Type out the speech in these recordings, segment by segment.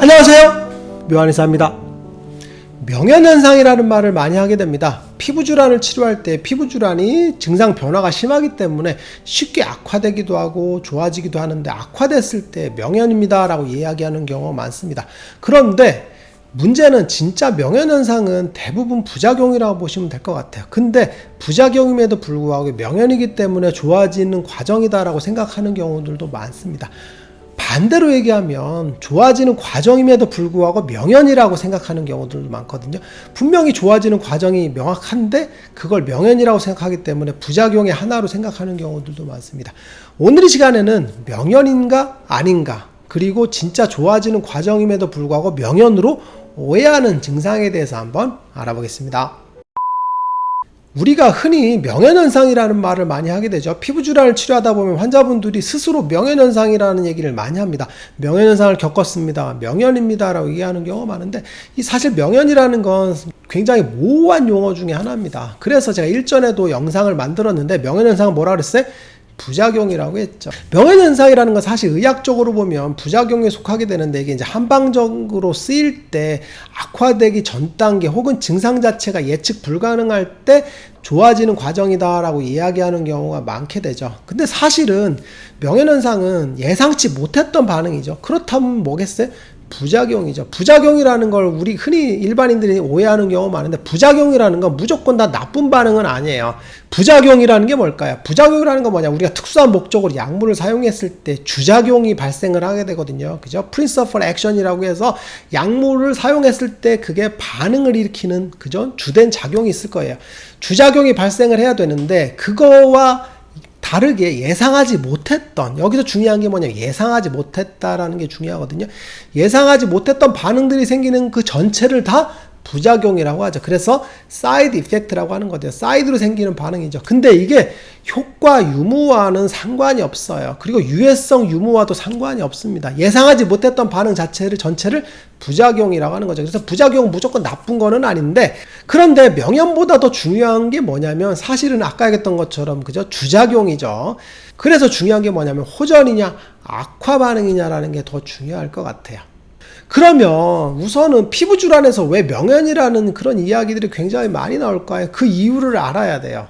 안녕하세요, 묘한의사입니다. 명현현상이라는 말을 많이 하게 됩니다. 피부질환을 치료할 때 피부질환이 증상 변화가 심하기 때문에 쉽게 악화되기도 하고 좋아지기도 하는데, 악화됐을 때 명현입니다 라고 이야기하는 경우가 많습니다. 그런데 문제는 진짜 명현현상은 대부분 부작용이라고 보시면 될 것 같아요. 근데 부작용임에도 불구하고 명현이기 때문에 좋아지는 과정이다 라고 생각하는 경우들도 많습니다. 반대로 얘기하면 좋아지는 과정임에도 불구하고 명현이라고 생각하는 경우들도 많거든요. 분명히 좋아지는 과정이 명확한데 그걸 명현이라고 생각하기 때문에 부작용의 하나로 생각하는 경우들도 많습니다. 오늘 이 시간에는 명현인가 아닌가, 그리고 진짜 좋아지는 과정임에도 불구하고 명현으로 오해하는 증상에 대해서 한번 알아보겠습니다. 우리가 흔히 명현현상이라는 말을 많이 하게 되죠. 피부질환을 치료하다 보면 환자분들이 스스로 명현현상이라는 얘기를 많이 합니다. 명현현상을 겪었습니다, 명현입니다 라고 얘기하는 경우가 많은데, 이 사실 명현이라는 건 굉장히 모호한 용어 중에 하나입니다. 그래서 제가 일전에도 영상을 만들었는데, 명현현상은 뭐라 그랬어요? 부작용이라고 했죠. 명현현상이라는 건 사실 의학적으로 보면 부작용에 속하게 되는데, 이게 이제 한방적으로 쓰일 때 악화되기 전 단계 혹은 증상 자체가 예측 불가능할 때 좋아지는 과정이다라고 이야기하는 경우가 많게 되죠. 근데 사실은 명현현상은 예상치 못했던 반응이죠. 그렇다면 뭐겠어요? 부작용이죠. 부작용이라는 걸 우리 흔히 일반인들이 오해하는 경우가 많은데, 부작용이라는 건 무조건 다 나쁜 반응은 아니에요. 부작용이라는 게 뭘까요? 부작용이라는 건 뭐냐? 우리가 특수한 목적으로 약물을 사용했을 때 주작용이 발생을 하게 되거든요. 그죠? Principal Action이라고 해서 약물을 사용했을 때 그게 반응을 일으키는, 그죠? 주된 작용이 있을 거예요. 주작용이 발생을 해야 되는데, 그거와 다르게 예상하지 못했던, 여기서 중요한 게 뭐냐면 예상하지 못했다라는 게 중요하거든요. 예상하지 못했던 반응들이 생기는 그 전체를 다 부작용이라고 하죠. 그래서 사이드 이펙트라고 하는 거죠. 사이드로 생기는 반응이죠. 근데 이게 효과 유무와는 상관이 없어요. 그리고 유해성 유무와도 상관이 없습니다. 예상하지 못했던 반응 전체를 부작용이라고 하는 거죠. 그래서 부작용은 무조건 나쁜 거는 아닌데, 그런데 명현보다 더 중요한 게 뭐냐면 사실은 아까 얘기했던 것처럼, 그죠? 주작용이죠. 그래서 중요한 게 뭐냐면 호전이냐 악화 반응이냐라는 게 더 중요할 것 같아요. 그러면 우선은 피부질환에서 왜 명현이라는 그런 이야기들이 굉장히 많이 나올까요? 그 이유를 알아야 돼요.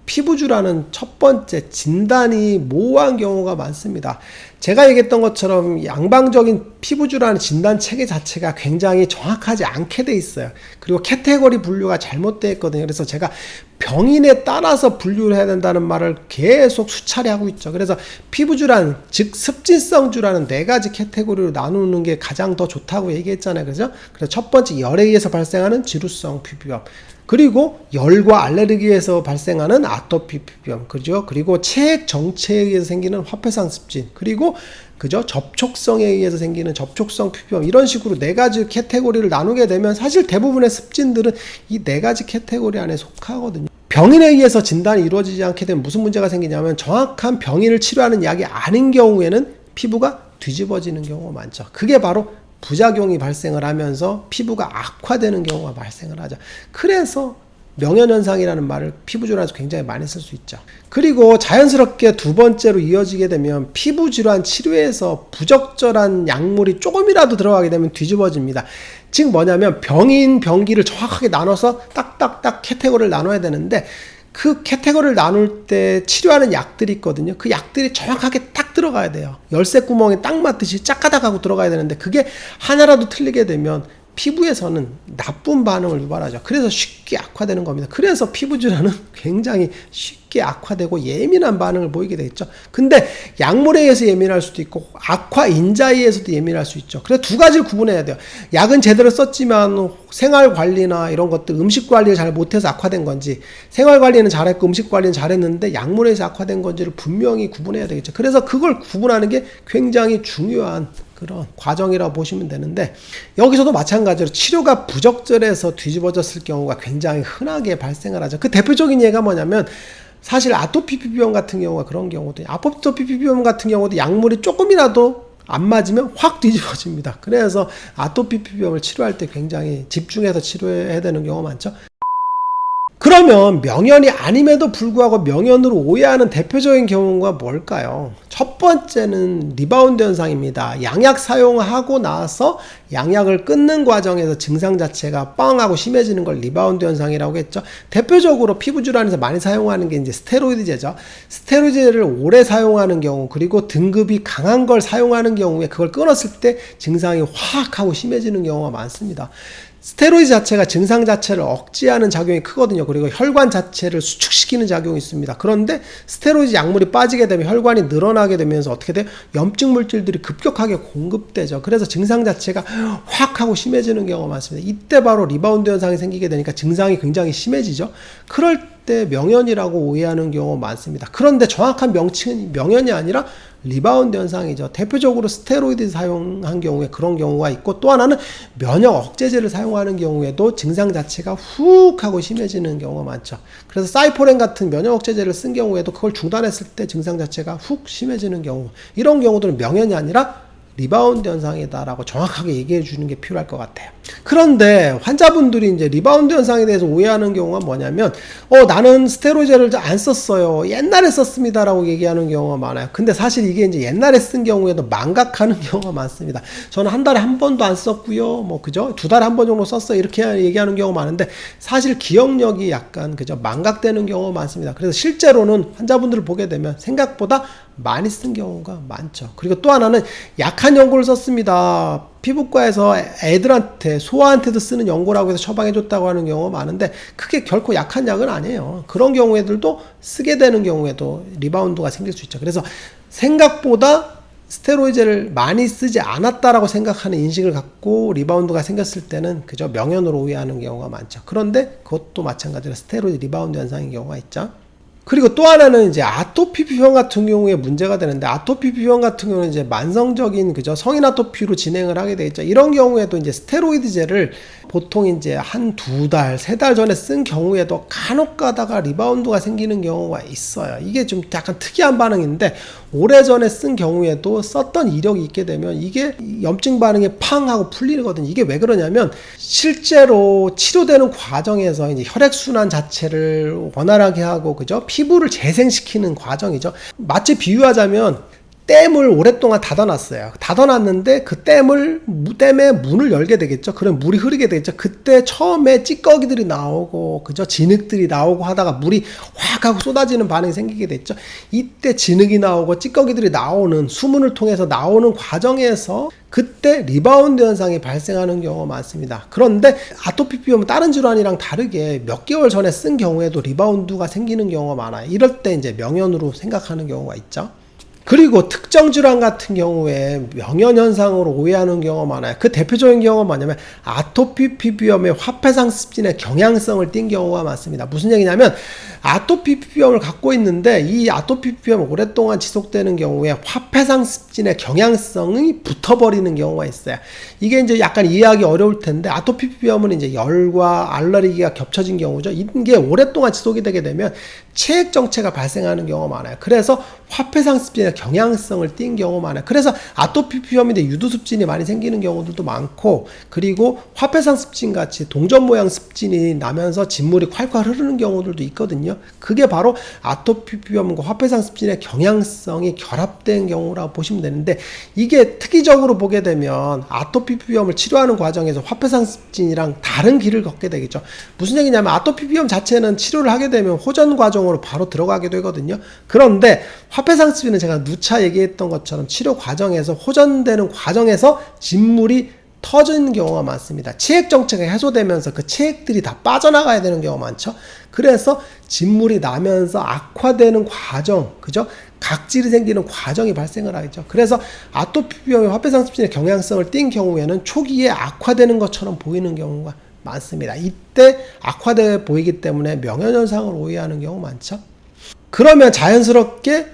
피부질환은 첫 번째 진단이 모호한 경우가 많습니다. 제가 얘기했던 것처럼 양방적인 피부질환 진단 체계 자체가 굉장히 정확하지 않게 돼 있어요. 그리고 카테고리 분류가 잘못되어 있거든요. 그래서 제가 병인에 따라서 분류를 해야 된다는 말을 계속 수차례 하고 있죠. 그래서 피부질환, 즉 습진성 질환은 4가지 카테고리로 나누는 게 가장 더 좋다고 얘기했잖아요. 그래서 첫 번째, 열에 의해서 발생하는 지루성 피부염, 그리고 열과 알레르기에서 발생하는 아토피 피부염, 그죠? 그리고 체액 정체에 의해서 생기는 화폐상 습진, 그리고 그죠? 접촉성에 의해서 생기는 접촉성 피부염, 이런 식으로 4가지 카테고리를 나누게 되면 사실 대부분의 습진들은 이 4가지 카테고리 안에 속하거든요. 병인에 의해서 진단이 이루어지지 않게 되면 무슨 문제가 생기냐면, 정확한 병인을 치료하는 약이 아닌 경우에는 피부가 뒤집어지는 경우가 많죠. 그게 바로 부작용이 발생을 하면서 피부가 악화되는 경우가 발생을 하죠. 그래서 명현현상이라는 말을 피부질환에서 굉장히 많이 쓸 수 있죠. 그리고 자연스럽게 두 번째로 이어지게 되면, 피부질환 치료에서 부적절한 약물이 조금이라도 들어가게 되면 뒤집어집니다. 즉 뭐냐면, 병인 병기를 정확하게 나눠서 딱딱딱 카테고리를 나눠야 되는데, 그 카테고리를 나눌 때 치료하는 약들이 있거든요. 그 약들이 정확하게 딱 들어가야 돼요. 열쇠 구멍에 딱 맞듯이 짝가닥 하고 들어가야 되는데, 그게 하나라도 틀리게 되면 피부에서는 나쁜 반응을 유발하죠. 그래서 쉽게 악화되는 겁니다. 그래서 피부질환은 굉장히 쉽게 악화되고 예민한 반응을 보이게 되겠죠. 근데 약물에 의해서 예민할 수도 있고 악화 인자에 의해서도 예민할 수 있죠. 그래서 두 가지를 구분해야 돼요. 약은 제대로 썼지만 생활관리나 이런 것들, 음식관리를 잘 못해서 악화된 건지, 생활관리는 잘했고 음식관리는 잘했는데 약물에 의해서 악화된 건지를 분명히 구분해야 되겠죠. 그래서 그걸 구분하는 게 굉장히 중요한 그런 과정이라고 보시면 되는데, 여기서도 마찬가지로 치료가 부적절해서 뒤집어졌을 경우가 굉장히 흔하게 발생을 하죠. 그 대표적인 예가 뭐냐면, 사실 아토피 피부염 같은 경우가 그런 경우도, 아토피 피부염 같은 경우도 약물이 조금이라도 안 맞으면 확 뒤집어집니다. 그래서 아토피 피부염을 치료할 때 굉장히 집중해서 치료해야 되는 경우가 많죠. 그러면 명현이 아님에도 불구하고 명현으로 오해하는 대표적인 경우가 뭘까요? 첫 번째는 리바운드 현상입니다. 양약 사용하고 나서 양약을 끊는 과정에서 증상 자체가 빵 하고 심해지는 걸 리바운드 현상이라고 했죠. 대표적으로 피부 질환에서 많이 사용하는 게 이제 스테로이드제죠. 스테로이드제를 오래 사용하는 경우, 그리고 등급이 강한 걸 사용하는 경우에 그걸 끊었을 때 증상이 확 하고 심해지는 경우가 많습니다. 스테로이드 자체가 증상 자체를 억제하는 작용이 크거든요. 그리고 혈관 자체를 수축시키는 작용이 있습니다. 그런데 스테로이드 약물이 빠지게 되면 혈관이 늘어나게 되면서 어떻게 돼요? 염증 물질들이 급격하게 공급되죠. 그래서 증상 자체가 확 하고 심해지는 경우가 많습니다. 이때 바로 리바운드 현상이 생기게 되니까 증상이 굉장히 심해지죠. 그럴 때 명현이라고 오해하는 경우가 많습니다. 그런데 정확한 명칭은 명현이 아니라 리바운드 현상이죠. 대표적으로 스테로이드 사용한 경우에 그런 경우가 있고, 또 하나는 면역 억제제를 사용하는 경우에도 증상 자체가 훅 하고 심해지는 경우가 많죠. 그래서 사이포렌 같은 면역 억제제를 쓴 경우에도 그걸 중단했을 때 증상 자체가 훅 심해지는 경우, 이런 경우들은 명현이 아니라 리바운드 현상이다라고 정확하게 얘기해 주는 게 필요할 것 같아요. 그런데 환자분들이 이제 리바운드 현상에 대해서 오해하는 경우가 뭐냐면, 나는 스테로이드를 안 썼어요. 옛날에 썼습니다라고 얘기하는 경우가 많아요. 근데 사실 이게 이제 옛날에 쓴 경우에도 망각하는 경우가 많습니다. 저는 한 달에 한 번도 안 썼고요. 그죠? 두 달에 한 번 정도 썼어요. 이렇게 얘기하는 경우가 많은데, 사실 기억력이 약간 그죠? 망각되는 경우가 많습니다. 그래서 실제로는 환자분들을 보게 되면 생각보다 많이 쓴 경우가 많죠. 그리고 또 하나는 약한 연고를 썼습니다. 피부과에서 애들한테, 소아한테도 쓰는 연고라고 해서 처방해줬다고 하는 경우가 많은데, 그게 결코 약한 약은 아니에요. 그런 경우에들도 쓰게 되는 경우에도 리바운드가 생길 수 있죠. 그래서 생각보다 스테로이드를 많이 쓰지 않았다라고 생각하는 인식을 갖고 리바운드가 생겼을 때는 그저 명현으로 오해하는 경우가 많죠. 그런데 그것도 마찬가지로 스테로이드 리바운드 현상인 경우가 있죠. 그리고 또 하나는 이제 아토피 비염 같은 경우에 문제가 되는데, 아토피 비염 같은 경우는 이제 만성적인 그죠 성인 아토피로 진행을 하게 되겠죠. 이런 경우에도 이제 스테로이드제를 보통 이제 한 두 달, 세 달 전에 쓴 경우에도 간혹 가다가 리바운드가 생기는 경우가 있어요. 이게 좀 약간 특이한 반응인데, 오래전에 쓴 경우에도 썼던 이력이 있게 되면 이게 염증 반응이 팡 하고 풀리거든요. 이게 왜 그러냐면, 실제로 치료되는 과정에서 이제 혈액순환 자체를 원활하게 하고 그죠 피부를 재생시키는 과정이죠. 마치 비유하자면 댐을 오랫동안 닫아놨어요. 닫아놨는데 그 댐의 문을 열게 되겠죠. 그럼 물이 흐르게 되겠죠. 그때 처음에 찌꺼기들이 나오고 그죠 진흙들이 나오고 하다가 물이 확 하고 쏟아지는 반응이 생기게 됐죠. 이때 진흙이 나오고 찌꺼기들이 나오는, 수문을 통해서 나오는 과정에서 그때 리바운드 현상이 발생하는 경우가 많습니다. 그런데 아토피 비염은 다른 질환이랑 다르게 몇 개월 전에 쓴 경우에도 리바운드가 생기는 경우가 많아요. 이럴 때 이제 명현으로 생각하는 경우가 있죠. 그리고 특정 질환 같은 경우에 명현 현상으로 오해하는 경우가 많아요. 그 대표적인 경우가 뭐냐면 아토피 피부염의 화폐상습진의 경향성을 띈 경우가 많습니다. 무슨 얘기냐면, 아토피 피부염을 갖고 있는데 이 아토피 피부염이 오랫동안 지속되는 경우에 화폐상습진의 경향성이 붙어버리는 경우가 있어요. 이게 이제 약간 이해하기 어려울 텐데, 아토피 피부염은 이제 열과 알레르기가 겹쳐진 경우죠. 이게 오랫동안 지속이 되게 되면 체액 정체가 발생하는 경우가 많아요. 그래서 화폐상습진의 경향성을 띈 경우가 많아요. 그래서 아토피 피부염인데 유두습진이 많이 생기는 경우들도 많고, 그리고 화폐상습진 같이 동전 모양 습진이 나면서 진물이 콸콸 흐르는 경우들도 있거든요. 그게 바로 아토피 피부염과 화폐상습진의 경향성이 결합된 경우라고 보시면 되는데, 이게 특이적으로 보게 되면 아토피 피부염을 치료하는 과정에서 화폐상습진이랑 다른 길을 걷게 되겠죠. 무슨 얘기냐면, 아토피 피부염 자체는 치료를 하게 되면 호전 과정으로 바로 들어가게 되거든요. 그런데 화폐상습진은 제가 누차 얘기했던 것처럼 치료 과정에서, 호전되는 과정에서 진물이 터지는 경우가 많습니다. 체액 정체가 해소되면서 그 체액들이 다 빠져나가야 되는 경우가 많죠. 그래서 진물이 나면서 악화되는 과정, 그죠? 각질이 생기는 과정이 발생을 하겠죠. 그래서 아토피 비염의 화폐상습진의 경향성을 띈 경우에는 초기에 악화되는 것처럼 보이는 경우가 많습니다. 이때 악화돼 보이기 때문에 명현현상을 오해하는 경우가 많죠. 그러면 자연스럽게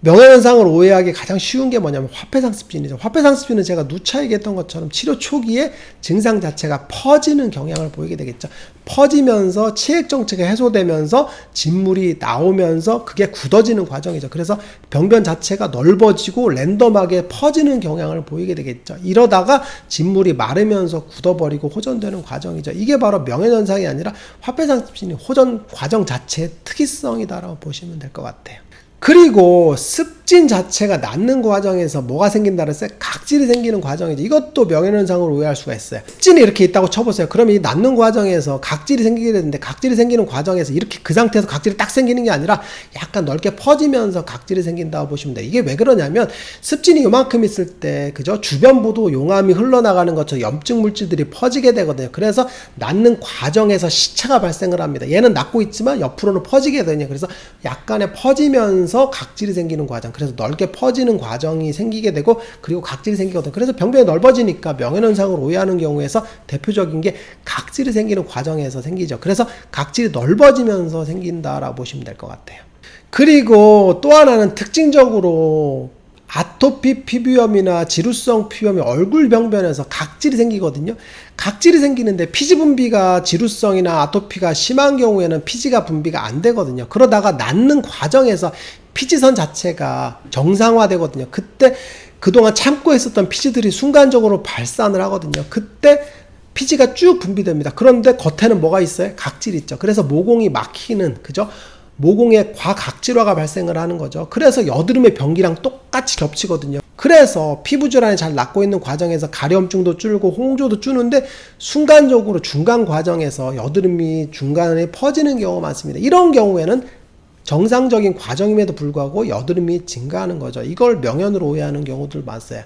명현현상을 오해하기 가장 쉬운 게 뭐냐면 화폐상습진이죠. 화폐상습진은 제가 누차 얘기했던 것처럼 치료 초기에 증상 자체가 퍼지는 경향을 보이게 되겠죠. 퍼지면서 체액 정체가 해소되면서 진물이 나오면서 그게 굳어지는 과정이죠. 그래서 병변 자체가 넓어지고 랜덤하게 퍼지는 경향을 보이게 되겠죠. 이러다가 진물이 마르면서 굳어버리고 호전되는 과정이죠. 이게 바로 명현현상이 아니라 화폐상습진이 호전 과정 자체의 특이성이다라고 보시면 될 것 같아요. 그리고 습 습진 자체가 낫는 과정에서 뭐가 생긴다는 쎄 각질이 생기는 과정이죠. 이것도 명예현상으로 오해할 수가 있어요. 습진이 이렇게 있다고 쳐보세요. 그러면 이 낫는 과정에서 각질이 생기게 되는데, 각질이 생기는 과정에서 이렇게 그 상태에서 각질이 딱 생기는 게 아니라 약간 넓게 퍼지면서 각질이 생긴다고 보시면 돼요. 이게 왜 그러냐면 습진이 요만큼 있을 때 그죠? 주변부도 용암이 흘러나가는 것처럼 염증 물질들이 퍼지게 되거든요. 그래서 낫는 과정에서 시차가 발생을 합니다. 얘는 낫고 있지만 옆으로는 퍼지게 되거든요. 그래서 약간의 퍼지면서 각질이 생기는 과정, 그래서 넓게 퍼지는 과정이 생기게 되고, 그리고 각질이 생기거든요. 그래서 병변이 넓어지니까 명예현상을 오해하는 경우에서 대표적인 게 각질이 생기는 과정에서 생기죠. 그래서 각질이 넓어지면서 생긴다라고 보시면 될 것 같아요. 그리고 또 하나는 특징적으로 아토피 피부염이나 지루성 피부염이 얼굴 병변에서 각질이 생기거든요. 각질이 생기는데 피지 분비가 지루성이나 아토피가 심한 경우에는 피지가 분비가 안 되거든요. 그러다가 낫는 과정에서 피지선 자체가 정상화되거든요. 그때 그동안 참고 있었던 피지들이 순간적으로 발산을 하거든요. 그때 피지가 쭉 분비됩니다. 그런데 겉에는 뭐가 있어요? 각질이 있죠. 그래서 모공이 막히는, 그죠? 모공에 과각질화가 발생을 하는 거죠. 그래서 여드름의 병기랑 똑같이 겹치거든요. 그래서 피부 질환이 잘 낫고 있는 과정에서 가려움증도 줄고 홍조도 주는데, 순간적으로 중간 과정에서 여드름이 중간에 퍼지는 경우가 많습니다. 이런 경우에는 정상적인 과정임에도 불구하고 여드름이 증가하는 거죠. 이걸 명현으로 오해하는 경우들 많아요.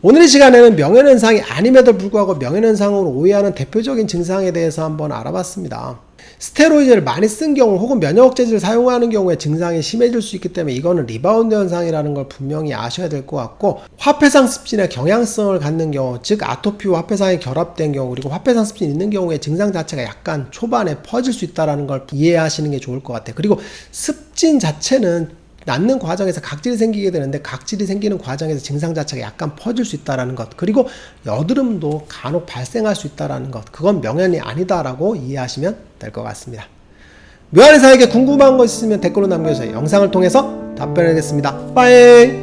오늘 이 시간에는 명현현상이 아님에도 불구하고 명현현상으로 오해하는 대표적인 증상에 대해서 한번 알아봤습니다. 스테로이드를 많이 쓴 경우 혹은 면역억제제를 사용하는 경우에 증상이 심해질 수 있기 때문에 이거는 리바운드 현상이라는 걸 분명히 아셔야 될 것 같고, 화폐상 습진의 경향성을 갖는 경우, 즉 아토피와 화폐상이 결합된 경우, 그리고 화폐상 습진이 있는 경우에 증상 자체가 약간 초반에 퍼질 수 있다는 걸 이해하시는 게 좋을 것 같아요. 그리고 습진 자체는 낫는 과정에서 각질이 생기게 되는데, 각질이 생기는 과정에서 증상 자체가 약간 퍼질 수 있다는 것, 그리고 여드름도 간혹 발생할 수 있다는 것, 그건 명현이 아니다라고 이해하시면 될 것 같습니다. 묘한의사에게 궁금한 거 있으면 댓글로 남겨주세요. 영상을 통해서 답변하겠습니다. 빠이.